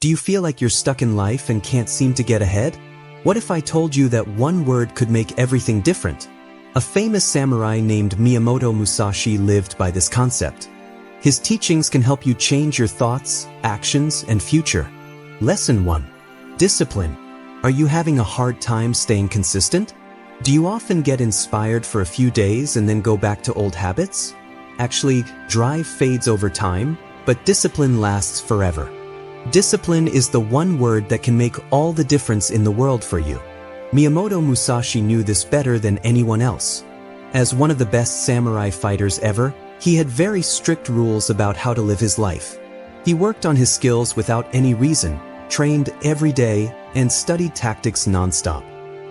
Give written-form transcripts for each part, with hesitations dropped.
Do you feel like you're stuck in life and can't seem to get ahead? What if I told you that one word could make everything different? A famous samurai named Miyamoto Musashi lived by this concept. His teachings can help you change your thoughts, actions, and future. Lesson 1. Discipline. Are you having a hard time staying consistent? Do you often get inspired for a few days and then go back to old habits? Actually, drive fades over time, but discipline lasts forever. Discipline is the one word that can make all the difference in the world for you. Miyamoto Musashi knew this better than anyone else. As one of the best samurai fighters ever, he had very strict rules about how to live his life. He worked on his skills without any reason, trained every day, and studied tactics non-stop.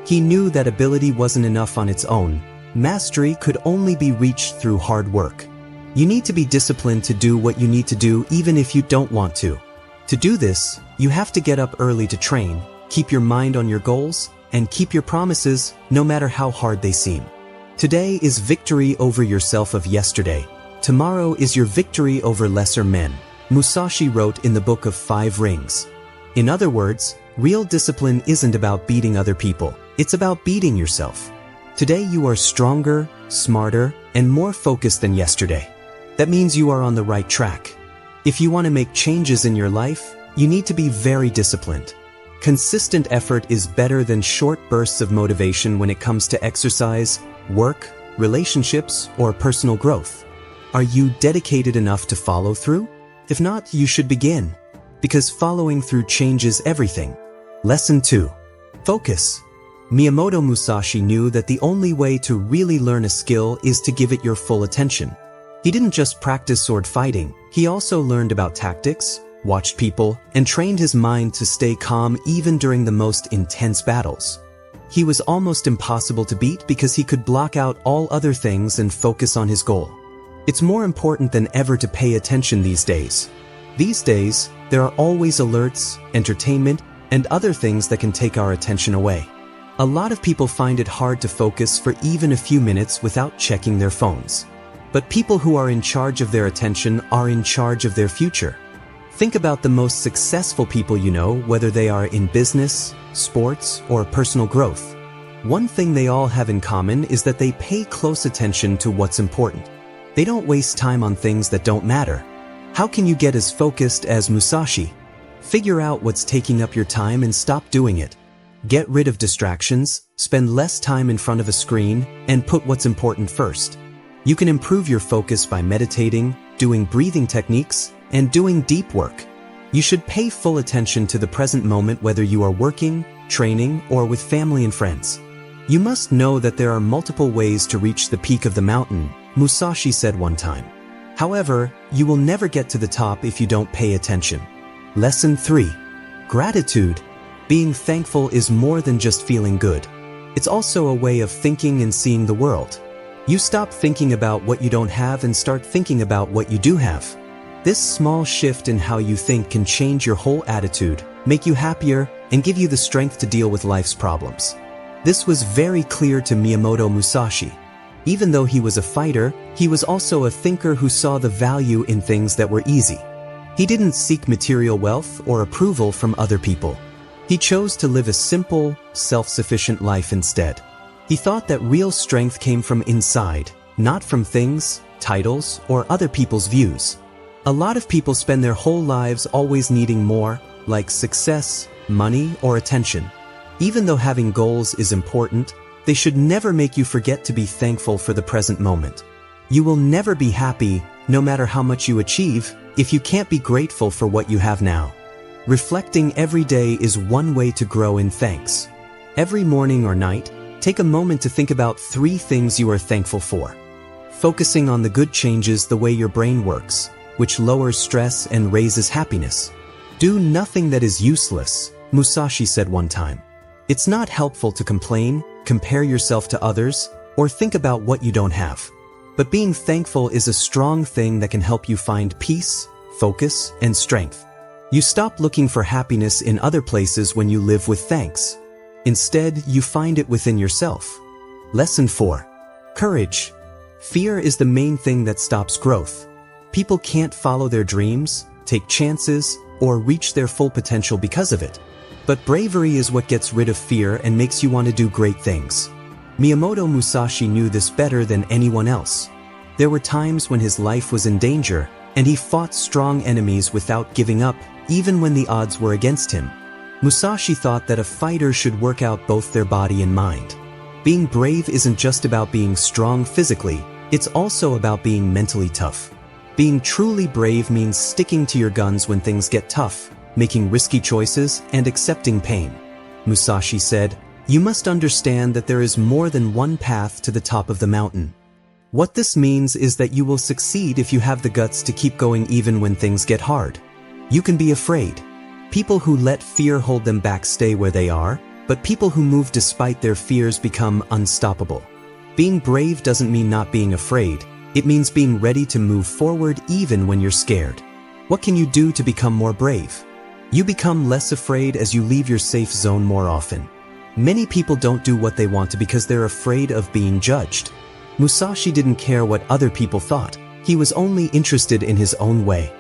He knew that ability wasn't enough on its own. Mastery could only be reached through hard work. You need to be disciplined to do what you need to do even if you don't want to. To do this, you have to get up early to train, keep your mind on your goals, and keep your promises no matter how hard they seem. Today is victory over yourself of yesterday. Tomorrow is your victory over lesser men, Musashi wrote in the Book of 5 Rings. In other words, real discipline isn't about beating other people, it's about beating yourself. Today you are stronger, smarter, and more focused than yesterday. That means you are on the right track. If you want to make changes in your life, you need to be very disciplined. Consistent effort is better than short bursts of motivation when it comes to exercise, work, relationships, or personal growth. Are you dedicated enough to follow through? If not, you should begin, because following through changes everything. Lesson 2. Focus. Miyamoto Musashi knew that the only way to really learn a skill is to give it your full attention. He didn't just practice sword fighting, he also learned about tactics, watched people, and trained his mind to stay calm even during the most intense battles. He was almost impossible to beat because he could block out all other things and focus on his goal. It's more important than ever to pay attention these days. These days, there are always alerts, entertainment, and other things that can take our attention away. A lot of people find it hard to focus for even a few minutes without checking their phones. But people who are in charge of their attention are in charge of their future. Think about the most successful people you know, whether they are in business, sports, or personal growth. One thing they all have in common is that they pay close attention to what's important. They don't waste time on things that don't matter. How can you get as focused as Musashi? Figure out what's taking up your time and stop doing it. Get rid of distractions, spend less time in front of a screen, and put what's important first. You can improve your focus by meditating, doing breathing techniques, and doing deep work. You should pay full attention to the present moment whether you are working, training, or with family and friends. You must know that there are multiple ways to reach the peak of the mountain, Musashi said one time. However, you will never get to the top if you don't pay attention. Lesson 3. Gratitude. Being thankful is more than just feeling good. It's also a way of thinking and seeing the world. You stop thinking about what you don't have and start thinking about what you do have. This small shift in how you think can change your whole attitude, make you happier, and give you the strength to deal with life's problems. This was very clear to Miyamoto Musashi. Even though he was a fighter, he was also a thinker who saw the value in things that were easy. He didn't seek material wealth or approval from other people. He chose to live a simple, self-sufficient life instead. He thought that real strength came from inside, not from things, titles, or other people's views. A lot of people spend their whole lives always needing more, like success, money, or attention. Even though having goals is important, they should never make you forget to be thankful for the present moment. You will never be happy, no matter how much you achieve, if you can't be grateful for what you have now. Reflecting every day is one way to grow in thanks. Every morning or night, take a moment to think about 3 things you are thankful for. Focusing on the good changes the way your brain works, which lowers stress and raises happiness. Do nothing that is useless, Musashi said one time. It's not helpful to complain, compare yourself to others, or think about what you don't have. But being thankful is a strong thing that can help you find peace, focus, and strength. You stop looking for happiness in other places when you live with thanks. Instead, you find it within yourself. Lesson 4. Courage. Fear is the main thing that stops growth. People can't follow their dreams, take chances, or reach their full potential because of it. But bravery is what gets rid of fear and makes you want to do great things. Miyamoto Musashi knew this better than anyone else. There were times when his life was in danger, and he fought strong enemies without giving up, even when the odds were against him. Musashi thought that a fighter should work out both their body and mind. Being brave isn't just about being strong physically, it's also about being mentally tough. Being truly brave means sticking to your guns when things get tough, making risky choices, and accepting pain. Musashi said, "You must understand that there is more than one path to the top of the mountain. What this means is that you will succeed if you have the guts to keep going even when things get hard. You can be afraid. People who let fear hold them back stay where they are, but people who move despite their fears become unstoppable. Being brave doesn't mean not being afraid, it means being ready to move forward even when you're scared. What can you do to become more brave? You become less afraid as you leave your safe zone more often. Many people don't do what they want to because they're afraid of being judged. Musashi didn't care what other people thought, he was only interested in his own way.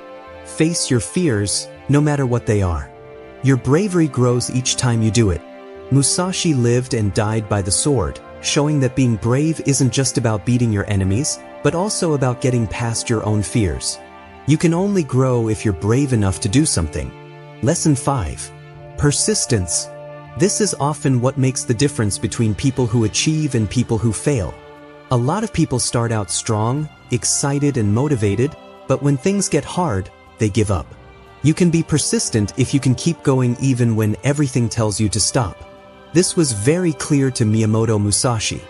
Face your fears, no matter what they are. Your bravery grows each time you do it. Musashi lived and died by the sword, showing that being brave isn't just about beating your enemies, but also about getting past your own fears. You can only grow if you're brave enough to do something. Lesson 5. Persistence. This is often what makes the difference between people who achieve and people who fail. A lot of people start out strong, excited and motivated, but when things get hard, they give up. You can be persistent if you can keep going even when everything tells you to stop. This was very clear to Miyamoto Musashi.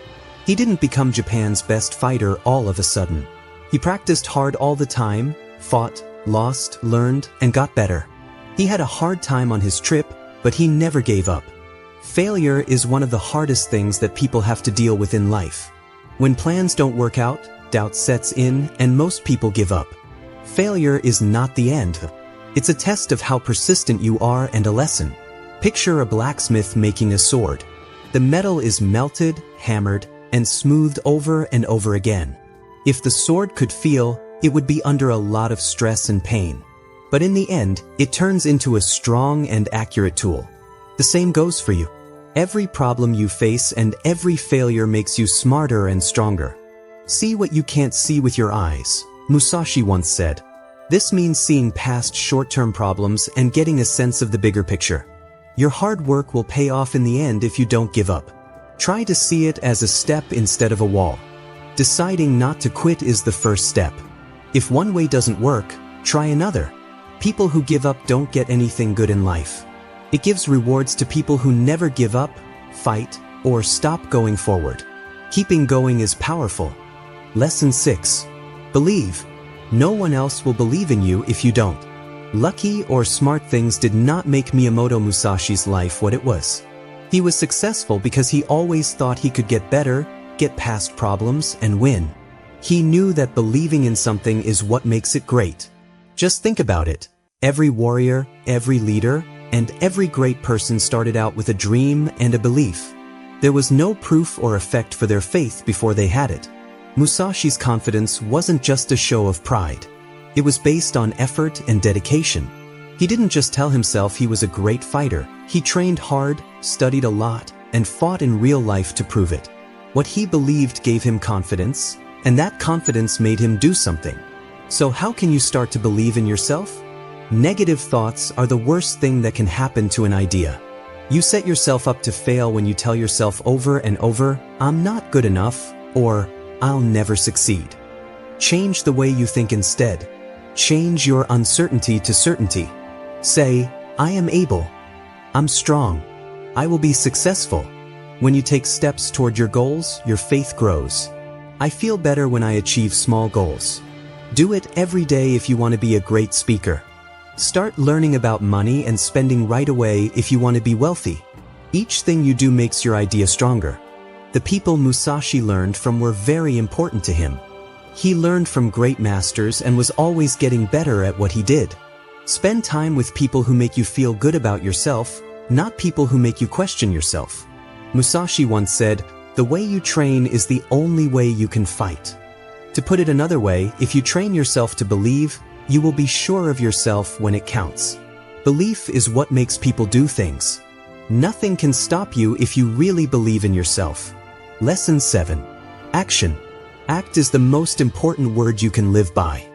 He didn't become Japan's best fighter all of a sudden. He practiced hard all the time, fought, lost, learned, and got better. He had a hard time on his trip, but he never gave up. Failure is one of the hardest things that people have to deal with in life. When plans don't work out, doubt sets in, and most people give up. Failure is not the end. It's a test of how persistent you are and a lesson. Picture a blacksmith making a sword. The metal is melted, hammered, and smoothed over and over again. If the sword could feel, it would be under a lot of stress and pain. But in the end, it turns into a strong and accurate tool. The same goes for you. Every problem you face and every failure makes you smarter and stronger. See what you can't see with your eyes, Musashi once said. This means seeing past short-term problems and getting a sense of the bigger picture. Your hard work will pay off in the end if you don't give up. Try to see it as a step instead of a wall. Deciding not to quit is the first step. If one way doesn't work, try another. People who give up don't get anything good in life. It gives rewards to people who never give up, fight, or stop going forward. Keeping going is powerful. Lesson 6. Believe. No one else will believe in you if you don't. Lucky or smart things did not make Miyamoto Musashi's life what it was. He was successful because he always thought he could get better, get past problems, and win. He knew that believing in something is what makes it great. Just think about it. Every warrior, every leader, and every great person started out with a dream and a belief. There was no proof or effect for their faith before they had it. Musashi's confidence wasn't just a show of pride. It was based on effort and dedication. He didn't just tell himself he was a great fighter. He trained hard, studied a lot, and fought in real life to prove it. What he believed gave him confidence, and that confidence made him do something. So how can you start to believe in yourself? Negative thoughts are the worst thing that can happen to an idea. You set yourself up to fail when you tell yourself over and over, "I'm not good enough," or "I'll never succeed." Change the way you think instead. Change your uncertainty to certainty. Say, "I am able. I'm strong. I will be successful." When you take steps toward your goals, your faith grows. I feel better when I achieve small goals. Do it every day if you want to be a great speaker. Start learning about money and spending right away if you want to be wealthy. Each thing you do makes your idea stronger. The people Musashi learned from were very important to him. He learned from great masters and was always getting better at what he did. Spend time with people who make you feel good about yourself, not people who make you question yourself. Musashi once said, "The way you train is the only way you can fight." To put it another way, if you train yourself to believe, you will be sure of yourself when it counts. Belief is what makes people do things. Nothing can stop you if you really believe in yourself. Lesson 7. Action. Act is the most important word you can live by.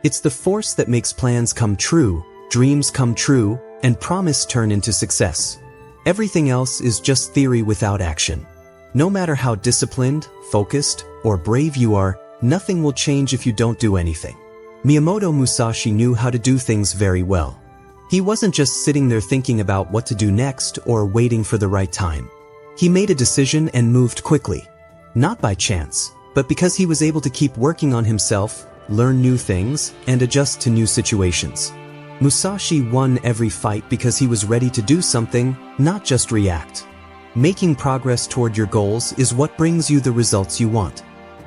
It's the force that makes plans come true, dreams come true, and promise turn into success. Everything else is just theory without action. No matter how disciplined, focused, or brave you are, nothing will change if you don't do anything. Miyamoto Musashi knew how to do things very well. He wasn't just sitting there thinking about what to do next or waiting for the right time. He made a decision and moved quickly. Not by chance, but because he was able to keep working on himself, learn new things, and adjust to new situations. Musashi won every fight because he was ready to do something, not just react. Making progress toward your goals is what brings you the results you want.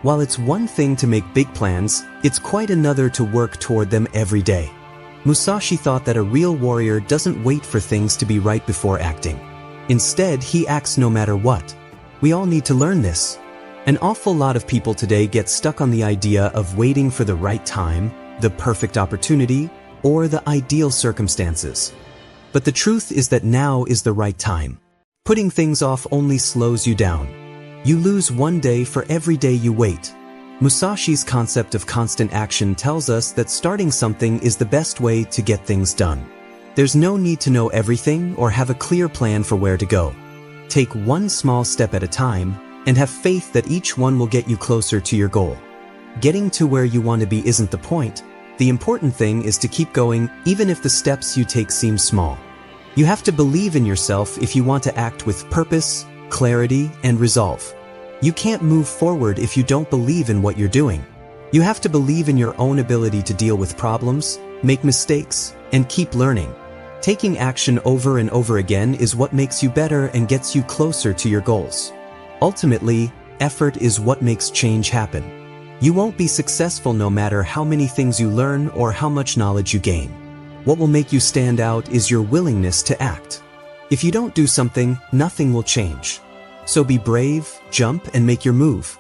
While it's one thing to make big plans, it's quite another to work toward them every day. Musashi thought that a real warrior doesn't wait for things to be right before acting. Instead, he acts no matter what. We all need to learn this. An awful lot of people today get stuck on the idea of waiting for the right time, the perfect opportunity, or the ideal circumstances. But the truth is that now is the right time. Putting things off only slows you down. You lose one day for every day you wait. Musashi's concept of constant action tells us that starting something is the best way to get things done. There's no need to know everything or have a clear plan for where to go. Take one small step at a time and have faith that each one will get you closer to your goal. Getting to where you want to be isn't the point. The important thing is to keep going even if the steps you take seem small. You have to believe in yourself if you want to act with purpose, clarity, and resolve. You can't move forward if you don't believe in what you're doing. You have to believe in your own ability to deal with problems, make mistakes, and keep learning. Taking action over and over again is what makes you better and gets you closer to your goals. Ultimately, effort is what makes change happen. You won't be successful no matter how many things you learn or how much knowledge you gain. What will make you stand out is your willingness to act. If you don't do something, nothing will change. So be brave, jump, and make your move.